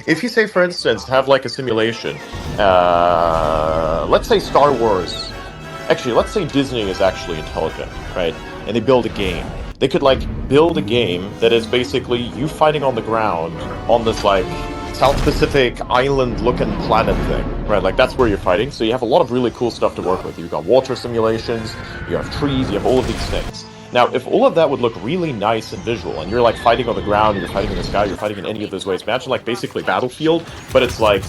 if you say, for instance, have like a simulation, let's say Star Wars, actually, let's say Disney is actually intelligent, right? And they build a game. They could like build a game that is basically you fighting on the ground on this like South Pacific island-looking planet thing, right? Like that's where you're fighting. So you have a lot of really cool stuff to work with. You've got water simulations, you have trees, you have all of these things. Now, if all of that would look really nice and visual, and you're like fighting on the ground, you're fighting in the sky, you're fighting in any of those ways, imagine like basically Battlefield, but it's like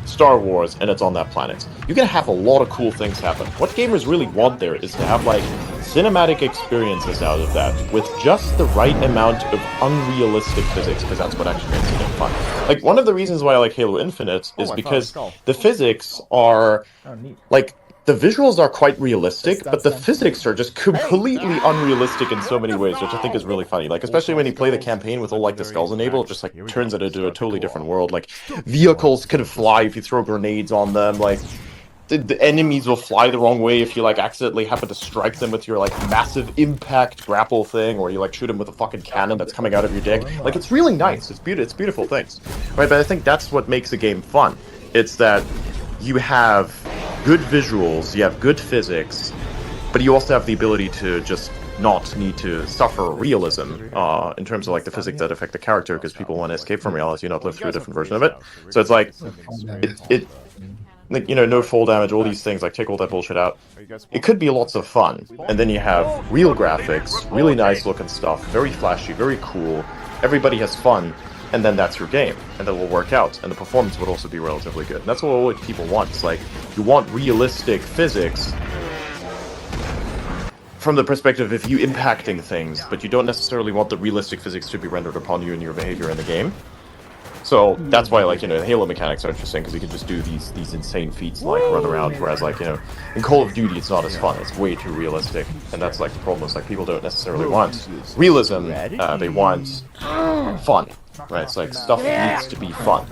Star Wars, and it's on that planet. You can have a lot of cool things happen. What gamers really want there is to have like cinematic experiences out of that with just the right amount of unrealistic physics, because that's what actually makes the game fun. Like one of the reasons why I like Halo Infinite is because the physics are like. The visuals are quite realistic, but the physics are just completely unrealistic in so many ways, which I think is really funny. Like, especially when you play the campaign with all, like, the skulls enabled, it just, like, turns it into a totally different world. Like, vehicles can fly if you throw grenades on them, like, the enemies will fly the wrong way if you, like, accidentally happen to strike them with your, like, massive impact grapple thing, or you, like, shoot them with a fucking cannon that's coming out of your dick. Like, it's really nice. It's beautiful things. Right, but I think that's what makes a game fun. It's that you have good visuals, you have good physics, but you also have the ability to just not need to suffer realism in terms of like the physics that affect the character, because people want to escape from reality and not live through a different version of it. So it's like like, you know, no fall damage, all these things, like take all that bullshit out. It could be lots of fun, and then you have real graphics, really nice looking stuff, very flashy, very cool. Everybody has fun. And then that's your game, and that will work out, and the performance would also be relatively good. And that's what people want. It's like, you want realistic physics from the perspective of you impacting things, but you don't necessarily want the realistic physics to be rendered upon you and your behavior in the game. So that's why, like, you know, Halo mechanics are interesting, because you can just do these insane feats, like, run around, whereas, like, you know, in Call of Duty, it's not as fun. It's way too realistic, and that's, like, the problem is, like, people don't necessarily want realism, they want fun. Right, it's like stuff needs to be fun.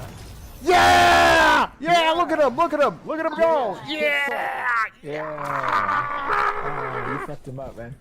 Yeah! Yeah, look at him, look at him, look at him go! Yeah! Yeah! You fucked him up, man.